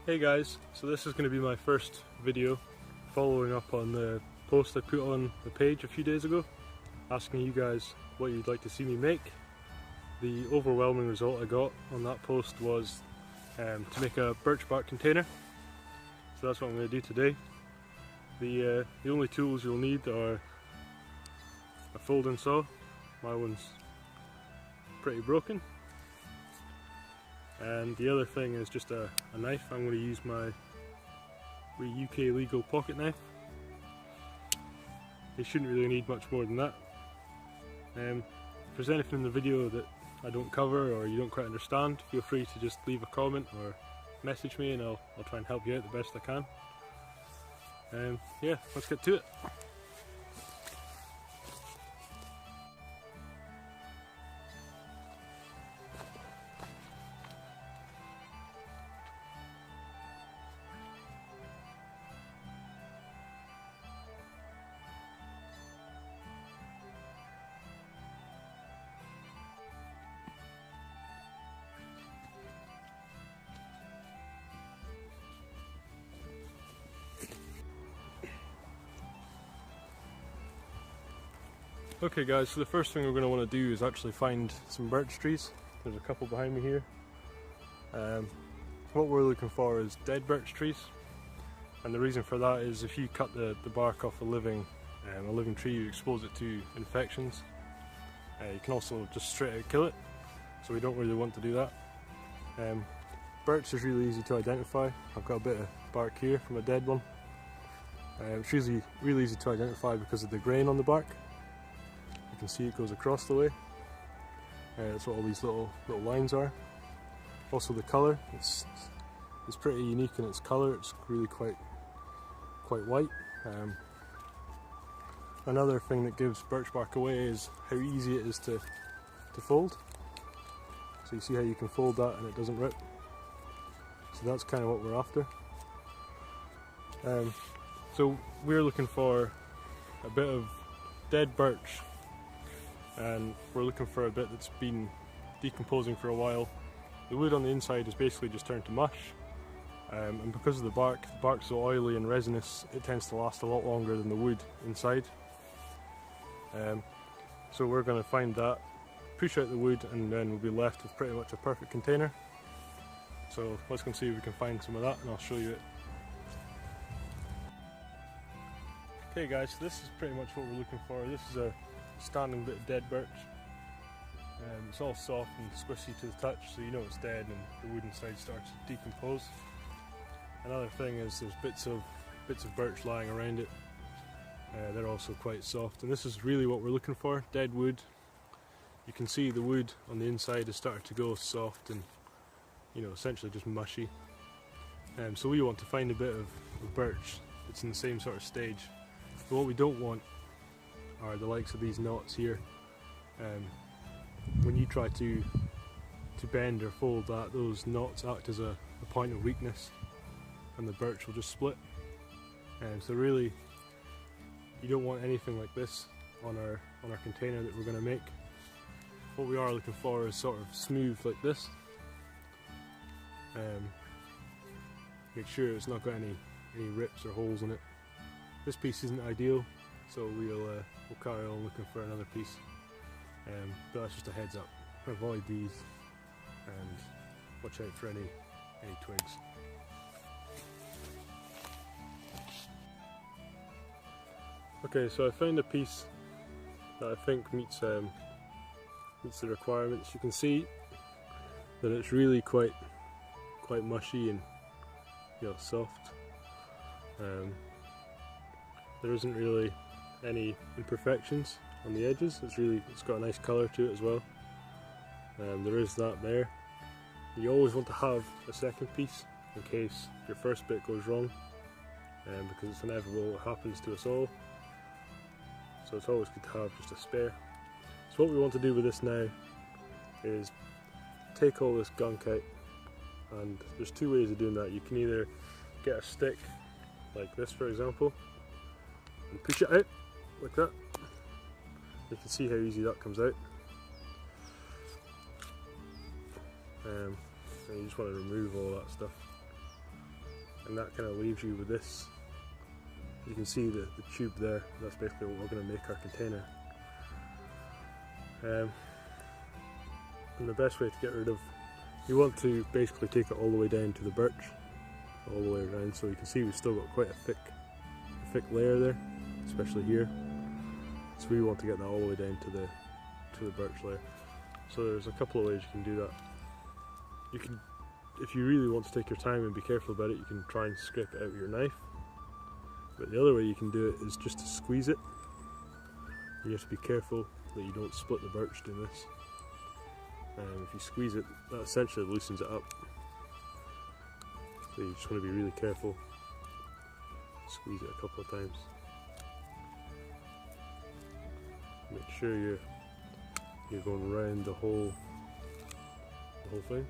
Hey guys, so this is going to be my first video following up on the post I put on the page a few days ago asking you guys what you'd like to see me make. The overwhelming result I got on that post was to make a birch bark container, so that's what I'm going to do today. The only tools you'll need are a folding saw. My one's pretty broken. And the other thing is just a knife. I'm going to use my UK legal pocket knife. You shouldn't really need much more than that. If there's anything in the video that I don't cover or you don't quite understand, feel free to just leave a comment or message me and I'll try and help you out the best I can. Yeah, let's get to it. Okay guys, so the first thing we're going to want to do is actually find some birch trees. There's a couple behind me here. What we're looking for is dead birch trees, and the reason for that is if you cut the bark off a living tree, you expose it to infections. You can also just straight out kill it, so we don't really want to do that. Birch is really easy to identify. I've got a bit of bark here from a dead one. It's really easy to identify because of the grain on the bark. You can see it goes across the way. That's what all these little lines are. Also the colour, it's pretty unique in its colour. It's really quite white. Another thing that gives birch bark away is how easy it is to fold. So you see how you can fold that and it doesn't rip. So that's kind of what we're after. So we're looking for a bit of dead birch, and we're looking for a bit that's been decomposing for a while. The wood on the inside has basically just turned to mush, and because of the bark's so oily and resinous, it tends to last a lot longer than the wood inside. So we're going to find that, push out the wood, and then we'll be left with pretty much a perfect container. So let's go see if we can find some of that and I'll show you it. Okay guys, so this is pretty much what we're looking for. This is a standing bit of dead birch. It's all soft and squishy to the touch, so you know it's dead and the wood inside starts to decompose. Another thing is there's bits of birch lying around it. They're also quite soft, and this is really what we're looking for, dead wood. You can see the wood on the inside has started to go soft and, you know, essentially just mushy. So we want to find a bit of birch that's in the same sort of stage. But what we don't want are the likes of these knots here. When you try to bend or fold that, those knots act as a point of weakness and the birch will just split. So really, you don't want anything like this on our container that we're going to make. What we are looking for is sort of smooth like this. Make sure it's not got any rips or holes in it. This piece isn't ideal, so we'll carry on looking for another piece. But that's just a heads up. Avoid these and watch out for any twigs. Okay, so I found a piece that I think meets the requirements. You can see that it's really quite mushy and, you know, soft. There isn't really any imperfections on the edges. It's got a nice colour to it as well. There is that there. You always want to have a second piece in case your first bit goes wrong, because it's inevitable, it happens to us all. So it's always good to have just a spare. So what we want to do with this now is take all this gunk out, and there's two ways of doing that. You can either get a stick like this, for example, and push it out like that. You can see how easy that comes out. And you just want to remove all that stuff. and that kind of leaves you with this. You can see the tube there. That's basically what we're going to make our container. And the best way to get rid of, you want to basically take it all the way down to the birch, all the way around, so you can see we've still got quite a thick layer there, especially here. So we want to get that all the way down to the birch layer. So there's a couple of ways you can do that. You can, if you really want to take your time and be careful about it, you can try and scrape it out with your knife. But the other way you can do it is just to squeeze it. You have to be careful that you don't split the birch doing this. If you squeeze it, that essentially loosens it up. So you just want to be really careful. Squeeze it a couple of times. Make sure you're going around the whole thing.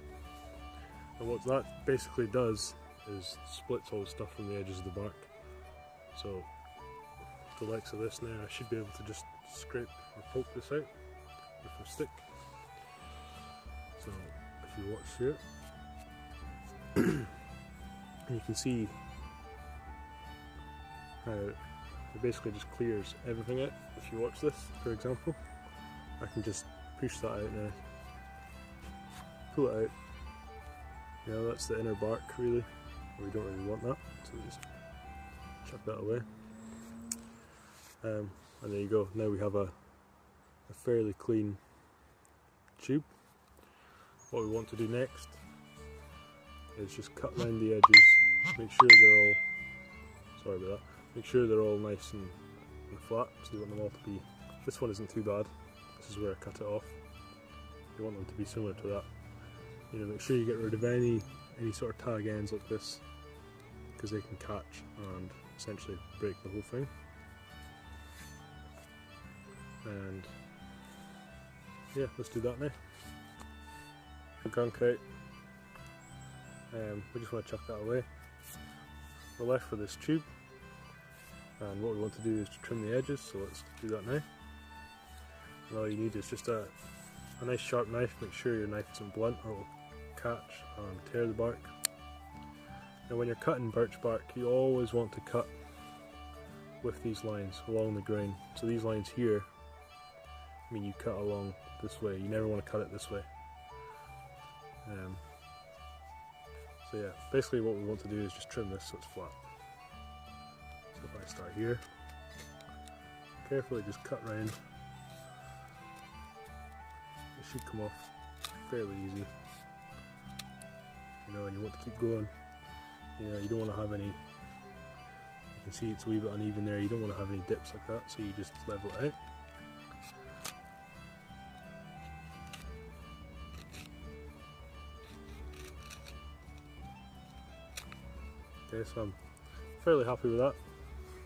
And what that basically does is splits all the stuff from the edges of the bark. So the likes of this now, I should be able to just scrape or poke this out with a stick. So if you watch here, you can see how it basically just clears everything out. If you watch this, for example, I can just push that out now, pull it out. You know, that's the inner bark really. We don't really want that, so just chuck that away. And there you go. Now we have a fairly clean tube. What we want to do next is just cut around the edges, make sure they're all, sorry about that, make sure they're all nice and flat, so you want them all to be, this one isn't too bad, this is where I cut it off. You want them to be similar to that. You know, make sure you get rid of any sort of tag ends like this, because they can catch and essentially break the whole thing. And yeah, let's do that now. Gunk out. We just want to chuck that away. We're left with this tube, and what we want to do is to trim the edges, so let's do that now. And all you need is just a nice sharp knife. Make sure your knife isn't blunt or it will catch and tear the bark. Now when you're cutting birch bark, you always want to cut with these lines along the grain. So these lines here, I mean, you cut along this way, you never want to cut it this way. So yeah, basically what we want to do is just trim this so it's flat. So if I start here, carefully just cut round. It should come off fairly easy. You know, and you want to keep going. You know, you don't want to have any, you can see it's a wee bit uneven there, you don't want to have any dips like that, so you just level it out. Okay, so I'm fairly happy with that.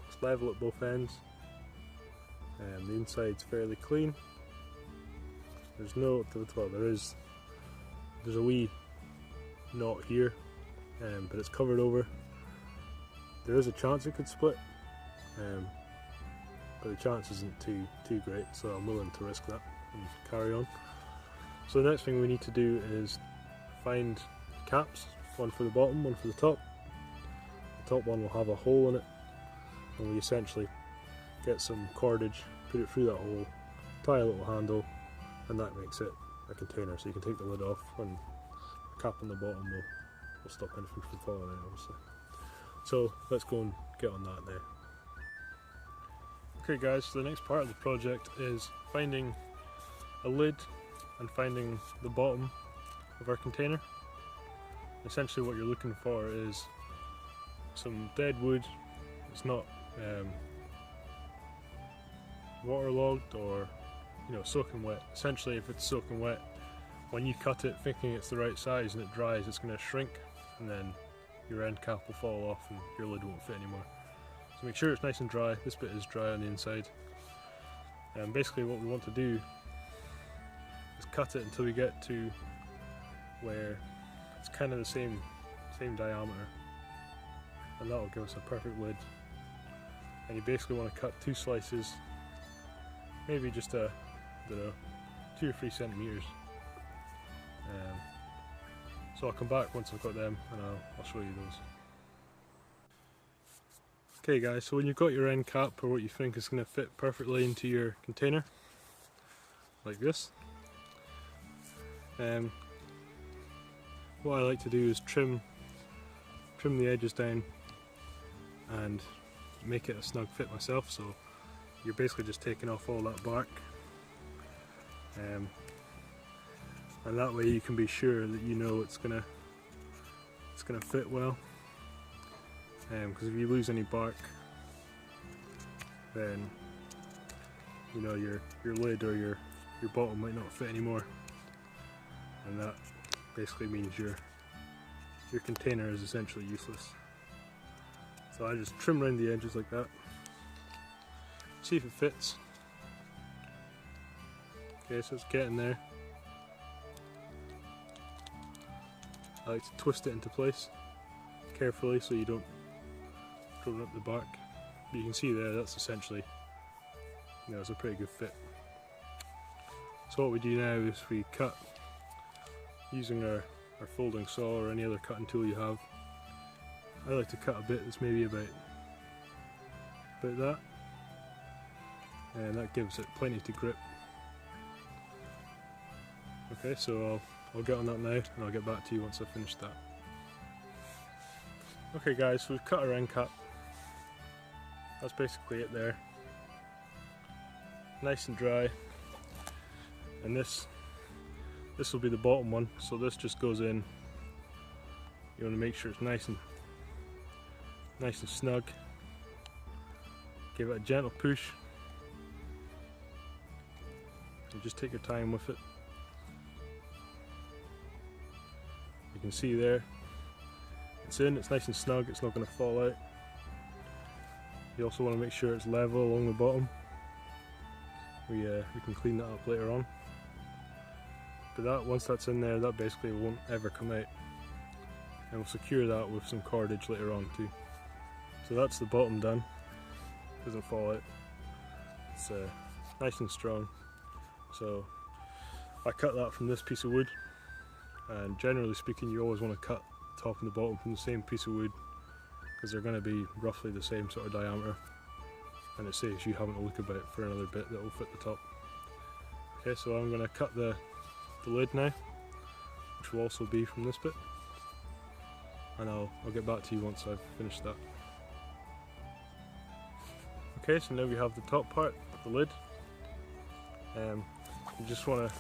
It's level at both ends. The inside's fairly clean. There's no, well, there's a wee knot here, but it's covered over. There is a chance it could split, but the chance isn't too great, so I'm willing to risk that and carry on. So the next thing we need to do is find caps, one for the bottom, one for the top. The top one will have a hole in it, and we essentially get some cordage, put it through that hole, tie a little handle, and that makes it a container. So you can take the lid off, and the cap on the bottom will stop anything from falling out, obviously. So let's go and get on that now. Okay guys, so the next part of the project is finding a lid and finding the bottom of our container. Essentially what you're looking for is some dead wood. It's not waterlogged or, you know, soaking wet. Essentially if it's soaking wet, when you cut it thinking it's the right size and it dries, it's going to shrink, and then your end cap will fall off and your lid won't fit anymore. So make sure it's nice and dry. This bit is dry on the inside. And basically what we want to do is cut it until we get to where it's kind of the same diameter, and that will give us a perfect lid. And you basically want to cut 2 slices, maybe just I don't know, 2 or 3 centimeters. So I'll come back once I've got them and I'll show you those. Okay guys, so when you've got your end cap, or what you think is going to fit perfectly into your container, like this, what I like to do is trim the edges down and make it a snug fit myself. So you're basically just taking off all that bark, and that way you can be sure that you know it's gonna fit well. Because if you lose any bark, then you know your lid or your bottom might not fit anymore, and that basically means your container is essentially useless. So I just trim around the edges like that, see if it fits. Okay, so it's getting there. I like to twist it into place carefully so you don't throw up the bark. But you can see there, that's essentially, you know, it's a pretty good fit. So what we do now is we cut using our folding saw or any other cutting tool you have. I like to cut a bit that's maybe about that, and that gives it plenty to grip. Okay, so I'll get on that now and I'll get back to you once I've finished that. Okay guys, so we've cut our end cap. That's basically it there. Nice and dry. And this will be the bottom one, so this just goes in. You want to make sure it's nice and snug. Give it a gentle push. And just take your time with it. You can see there, it's in, it's nice and snug, it's not going to fall out. You also want to make sure it's level along the bottom. We can clean that up later on. But once that's in there, that basically won't ever come out. And we'll secure that with some cordage later on too. So that's the bottom done. Doesn't fall out. It's nice and strong. So I cut that from this piece of wood. And generally speaking, you always want to cut the top and the bottom from the same piece of wood, because they're going to be roughly the same sort of diameter, and it saves you having to look about for another bit that will fit the top. Okay, so I'm going to cut the lid now, which will also be from this bit, and I'll get back to you once I've finished that. Okay, so now we have the top part, the lid. You just want to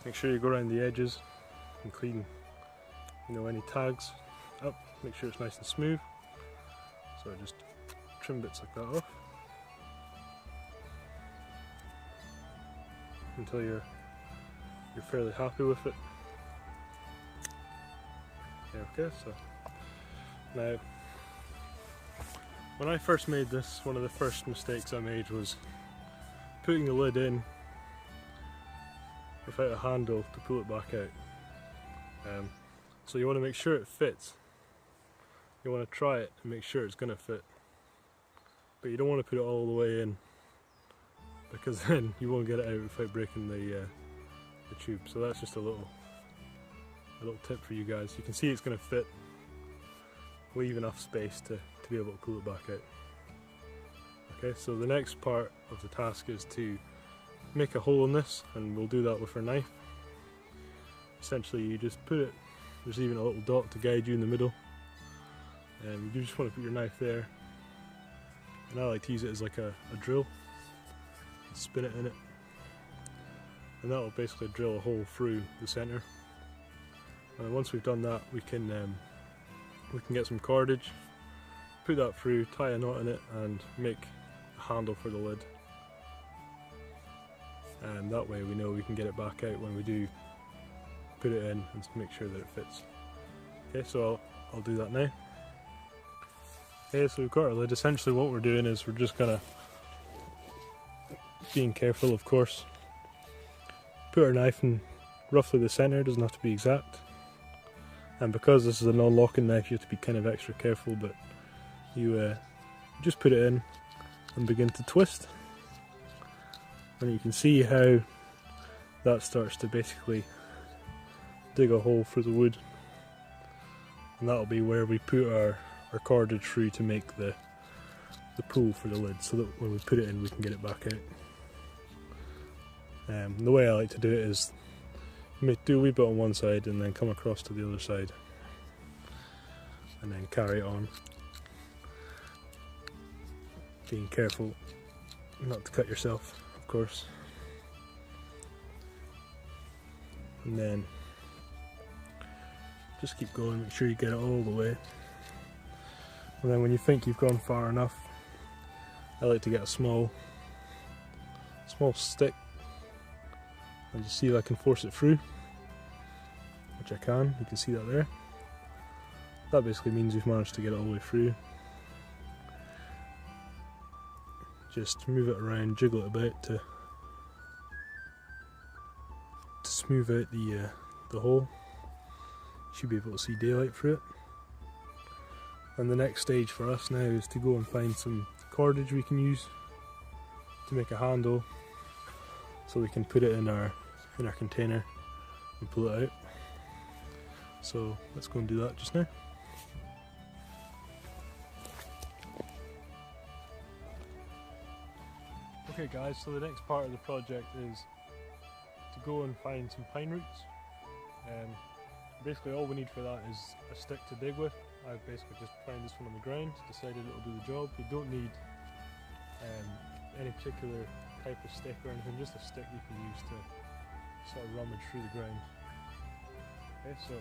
make sure you go around the edges and clean, you know, any tags up. Make sure it's nice and smooth. So I just trim bits like that off until you're fairly happy with it. Okay, so now when I first made this, one of the first mistakes I made was putting the lid in without a handle to pull it back out. So you want to make sure it fits. You want to try it and make sure it's going to fit, but you don't want to put it all the way in, because then you won't get it out without breaking the tube. So that's just a little tip for you guys. You can see it's going to fit. Leave enough space to be able to pull it back out. Okay, so the next part of the task is to make a hole in this, and we'll do that with our knife. Essentially, you just put it, there's even a little dot to guide you in the middle, and you just want to put your knife there, and I like to use it as like a drill, spin it in it, and that will basically drill a hole through the centre. And once we've done that, we can get some cordage, put that through, tie a knot in it, and make a handle for the lid. And that way we know we can get it back out when we do put it in, and make sure that it fits. Okay, so I'll do that now. Okay, so we've got our lid. Essentially what we're doing is we're just gonna, being careful of course, put our knife in roughly the centre, doesn't have to be exact. And because this is a non-locking knife, you have to be kind of extra careful, but you just put it in and begin to twist. And you can see how that starts to basically dig a hole through the wood, and that'll be where we put our cordage through to make the the pull for the lid, so that when we put it in we can get it back out. The way I like to do it is do a wee bit on one side and then come across to the other side and then carry it on, being careful not to cut yourself, of course. And then just keep going, make sure you get it all the way. And then when you think you've gone far enough, I like to get a small stick and just see if I can force it through, which I can. You can see that there. That basically means we've managed to get it all the way through. Just move it around, jiggle it about to smooth out the hole. You should be able to see daylight through it. And the next stage for us now is to go and find some cordage we can use to make a handle, so we can put it in our container and pull it out. So let's go and do that just now. Okay guys, so the next part of the project is to go and find some pine roots. Basically all we need for that is a stick to dig with. I've basically just found this one on the ground, decided it'll do the job. You don't need any particular type of stick or anything, just a stick you can use to sort of rummage through the ground. Okay, so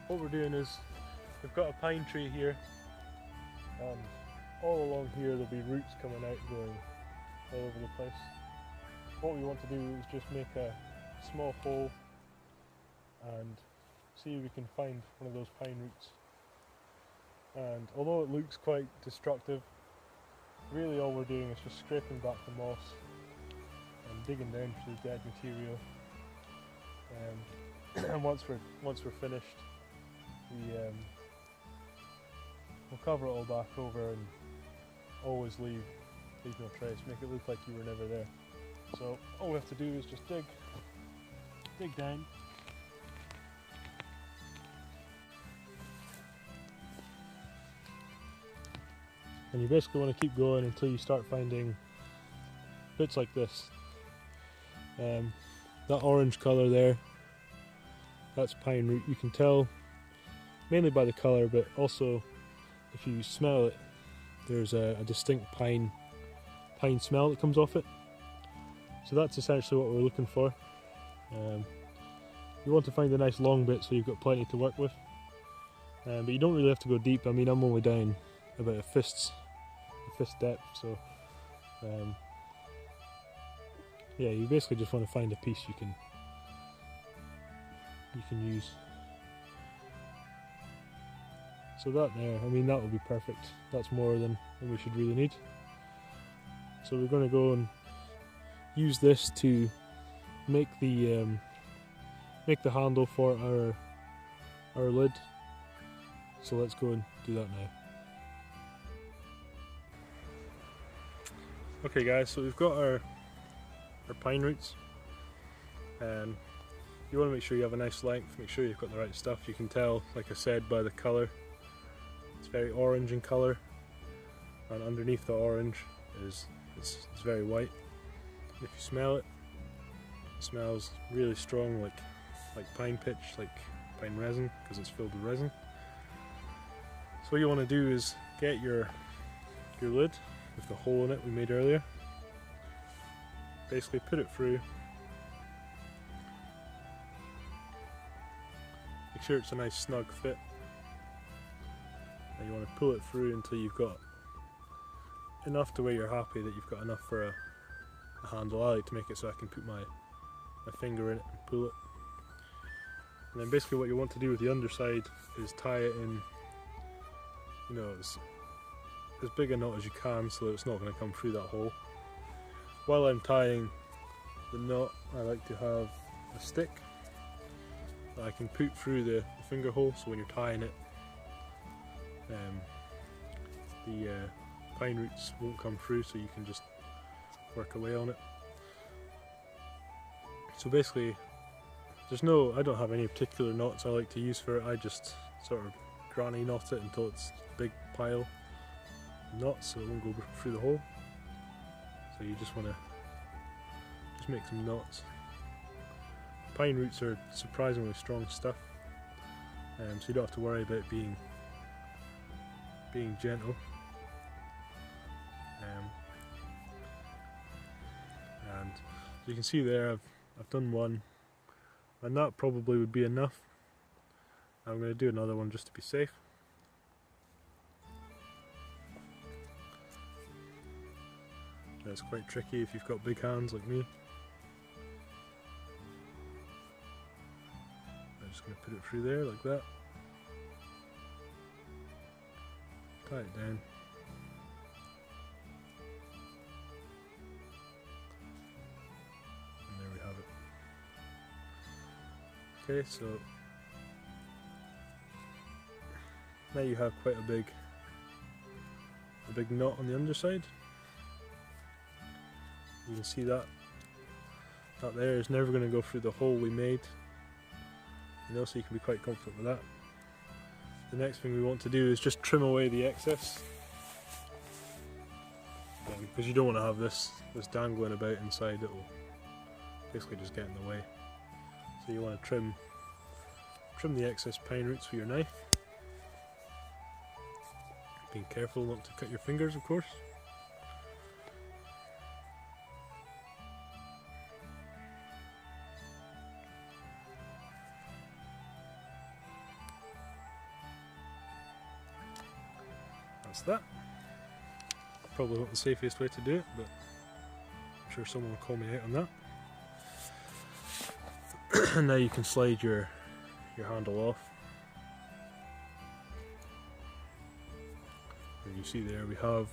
what we're doing is, we've got a pine tree here, and all along here there'll be roots coming out going all over the place. What we want to do is just make a small hole and see if we can find one of those pine roots. And although it looks quite destructive, really all we're doing is just scraping back the moss and digging down through the dead material. And once we're finished, we'll cover it all back over and always leave no trace, make it look like you were never there. So all we have to do is just dig down. And you basically want to keep going until you start finding bits like this. That orange colour there, that's pine root. You can tell mainly by the colour, but also if you smell it, there's a distinct pine smell that comes off it. So that's essentially what we're looking for. You want to find a nice long bit so you've got plenty to work with. But you don't really have to go deep. I mean, I'm only down about a fist depth, so yeah, you basically just want to find a piece you can use. So that there, I mean, that will be perfect. That's more than we should really need. So we're going to go and use this to make the handle for our lid. So let's go and do that now. Okay guys, so we've got our pine roots. You want to make sure you have a nice length, make sure you've got the right stuff. You can tell, like I said, by the colour. It's very orange in colour, and underneath the orange it's very white. If you smell it, it smells really strong, like pine pitch, like pine resin, because it's filled with resin. So what you want to do is get your lid with the hole in it we made earlier. Basically put it through. Make sure it's a nice snug fit. And you want to pull it through until you've got enough to where you're happy that you've got enough for a handle. I like to make it so I can put my finger in it and pull it. And then basically what you want to do with the underside is tie it in, you know, as big a knot as you can so that it's not going to come through that hole. While I'm tying the knot, I like to have a stick that I can put through the finger hole, so when you're tying it, the pine roots won't come through, so you can just work away on it. So basically, I don't have any particular knots I like to use for it. I just sort of granny knot it until it's a big pile, knots so it won't go through the hole. So you just want to make some knots. Pine roots are surprisingly strong stuff, so you don't have to worry about being gentle. And as you can see there, I've done one, and that probably would be enough. I'm going to do another one just to be safe. It's quite tricky if you've got big hands like me. I'm just going to put it through there like that. Tie it down. And there we have it. Okay, so now you have quite a big knot on the underside. You can see that there is never going to go through the hole we made, you know, so you can be quite confident with that. The next thing we want to do is just trim away the excess, because you don't want to have this dangling about inside. It will basically just get in the way. So you want to trim the excess pine roots with your knife. Being careful not to cut your fingers, of course. That's that. Probably not the safest way to do it, but I'm sure someone will call me out on that. And now you can slide your handle off. And you see there we have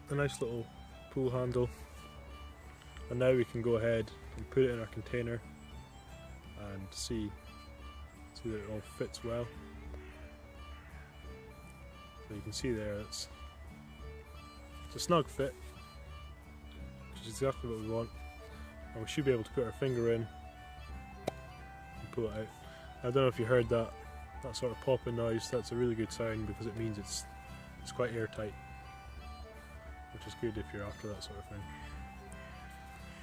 a nice little pull handle, and now we can go ahead and put it in our container and see that it all fits well. So you can see there it's a snug fit, which is exactly what we want, and we should be able to put our finger in and pull it out. I don't know if you heard that sort of popping noise. That's a really good sign, because it means it's quite airtight, which is good if you're after that sort of thing.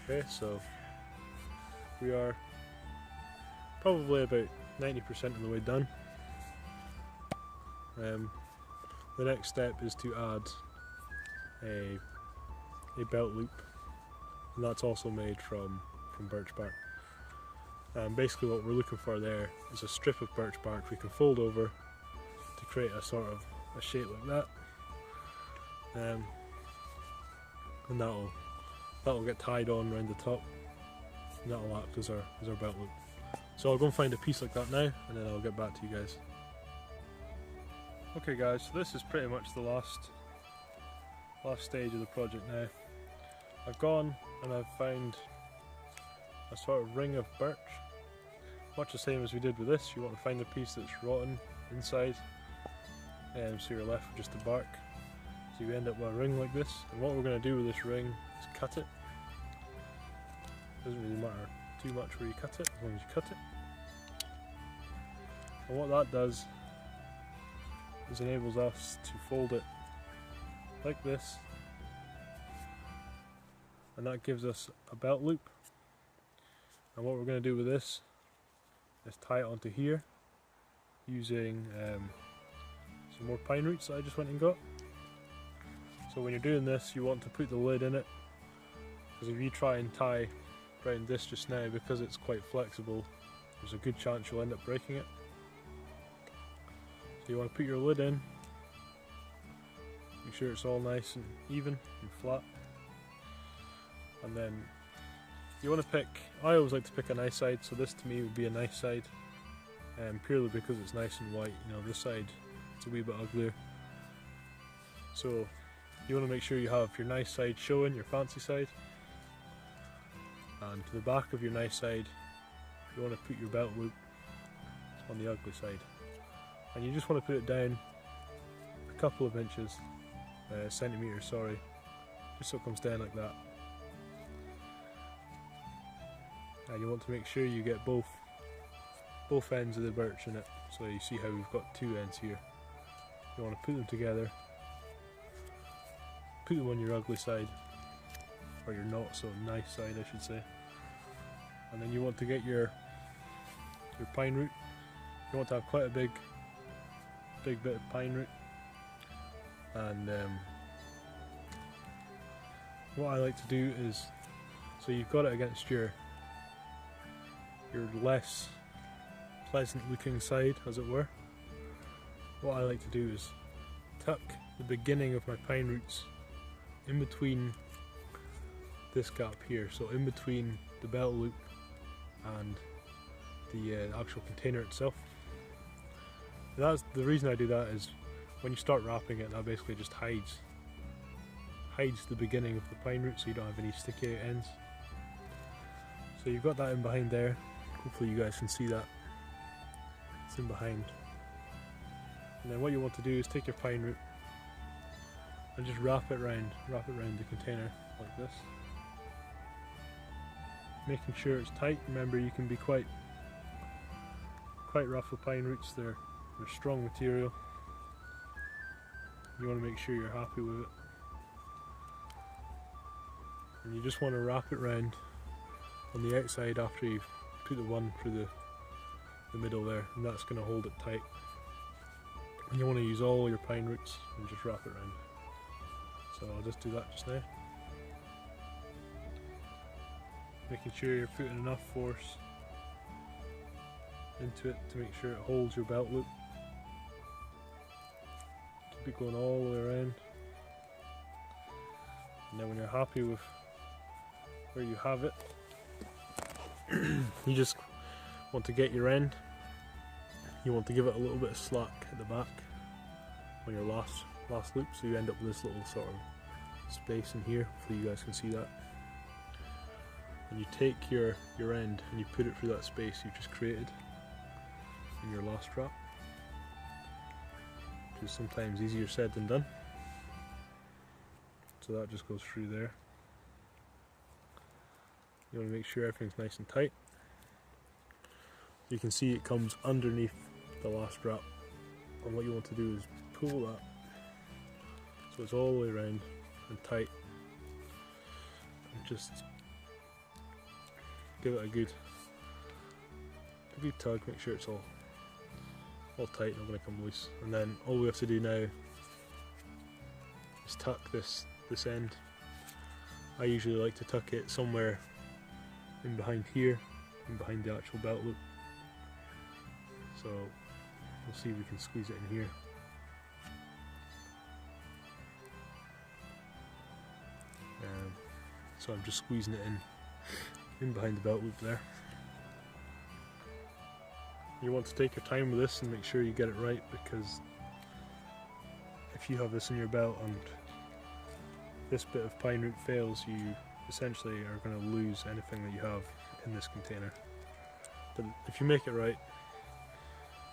Okay, so we are probably about 90% of the way done. The next step is to add a belt loop, and that's also made from birch bark. Basically what we're looking for there is a strip of birch bark we can fold over to create a sort of a shape like that, and that'll get tied on around the top, and that'll act as our belt loop. So I'll go and find a piece like that now, and then I'll get back to you guys. Okay guys, so this is pretty much the last stage of the project now. I've gone and I've found a sort of ring of birch, much the same as we did with this. You want to find a piece that's rotten inside, so you're left with just the bark. So you end up with a ring like this, and what we're going to do with this ring is cut it. Doesn't really matter too much where you cut it, as long as you cut it. And what that does is enables us to fold it like this, and that gives us a belt loop. And what we're going to do with this is tie it onto here using some more pine roots that I just went and got. So when you're doing this, you want to put the lid in it, because if you try and tie around this just now, because it's quite flexible, there's a good chance you'll end up breaking it. So you want to put your lid in, make sure it's all nice and even and flat, and then you want to pick, I always like to pick a nice side, so this to me would be a nice side, purely because it's nice and white. You know, this side it's a wee bit uglier, so you want to make sure you have your nice side showing, your fancy side, and to the back of your nice side you want to put your belt loop on the ugly side. And you just want to put it down a couple of inches, centimetres, sorry, just so it comes down like that. And you want to make sure you get both ends of the birch in it. So you see how we've got two ends here. You want to put them together put them on your ugly side, or your not so nice side I should say. And then you want to get your pine root. You want to have quite a big bit of pine root. And what I like to do is, so you've got it against your less pleasant looking side, as it were. What I like to do is tuck the beginning of my pine roots in between this gap here, so in between the belt loop and the actual container itself. And that's the reason I do that, is when you start wrapping it, that basically just hides the beginning of the pine root, so you don't have any sticky out ends. So you've got that in behind there. Hopefully you guys can see that. It's in behind. And then what you want to do is take your pine root and just wrap it around the container like this. Making sure it's tight. Remember, you can be quite rough with pine roots. They're strong material. You want to make sure you're happy with it. And you just want to wrap it round on the outside after you've put the one through the middle there, and that's going to hold it tight. And you want to use all your pine roots and just wrap it around. So I'll just do that just now. Making sure you're putting enough force into it to make sure it holds your belt loop. Keep it going all the way around. And then when you're happy with where you have it, you just want to get your end. You want to give it a little bit of slack at the back on your last loop, so you end up with this little sort of space in here. Hopefully you guys can see that. And you take your end and you put it through that space you've just created in your last wrap, which is sometimes easier said than done. So that just goes through there. You want to make sure everything's nice and tight. You can see it comes underneath the last wrap, and what you want to do is pull that so it's all the way around and tight, and just give it a good tug. Make sure it's all tight, not going to come loose. And then all we have to do now is tuck this end. I usually like to tuck it somewhere in behind here, in behind the actual belt loop. So we'll see if we can squeeze it in here. So I'm just squeezing it in behind the belt loop there. You want to take your time with this and make sure you get it right, because if you have this in your belt and this bit of pine root fails, you essentially are going to lose anything that you have in this container. But if you make it right,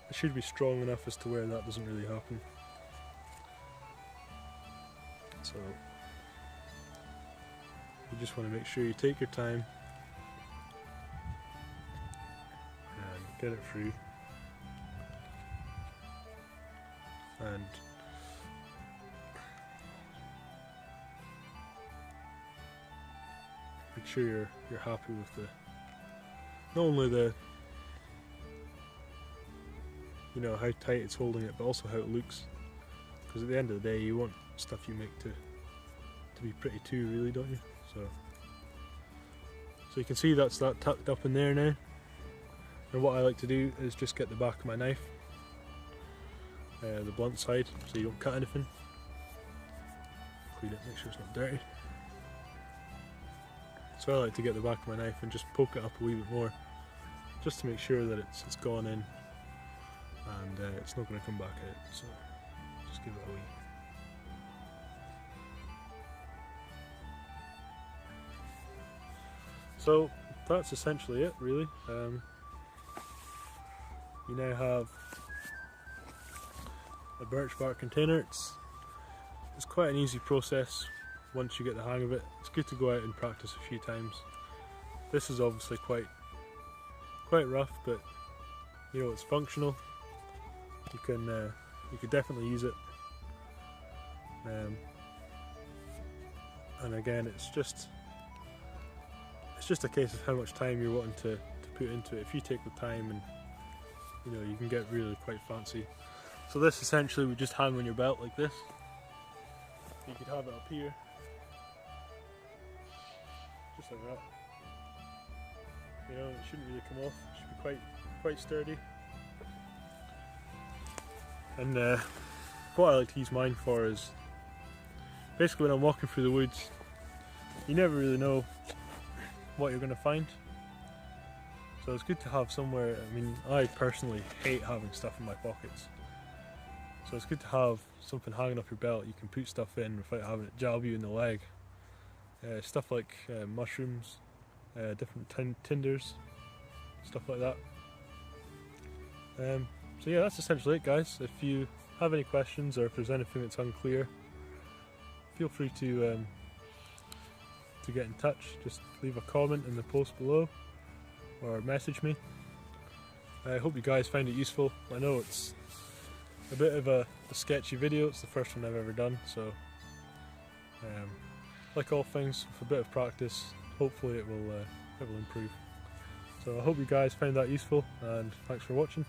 it should be strong enough as to where that doesn't really happen. So you just want to make sure you take your time and get it through, and make sure you're happy with not only how tight it's holding it, but also how it looks, because at the end of the day you want stuff you make to be pretty too, really, don't you? So you can see that's that tucked up in there now. And what I like to do is just get the back of my knife, the blunt side, so you don't cut anything. Clean it, make sure it's not dirty. So I like to get the back of my knife and just poke it up a wee bit more, just to make sure that it's gone in and it's not going to come back out. So just give it a wee. So that's essentially it, really. You now have a birch bark container. It's quite an easy process once you get the hang of it. It's good to go out and practice a few times. This is obviously quite rough, but it's functional. You could definitely use it. And again, it's just a case of how much time you're wanting to put into it. If you take the time, and you know, you can get really quite fancy. So this essentially would just hang on your belt like this. You could have it up here, just like that. You know, it shouldn't really come off. It should be quite sturdy. And what I like to use mine for is basically when I'm walking through the woods, you never really know what you're going to find. So it's good to have somewhere. I mean, I personally hate having stuff in my pockets. So it's good to have something hanging off your belt you can put stuff in without having it jab you in the leg. Stuff like mushrooms, different tinders, stuff like that. So yeah, that's essentially it, guys. If you have any questions or if there's anything that's unclear, feel free to get in touch. Just leave a comment in the post below or message me. I hope you guys find it useful. I know it's a bit of a sketchy video. It's the first one I've ever done, so like all things, with a bit of practice, hopefully it will improve. So I hope you guys found that useful, and thanks for watching.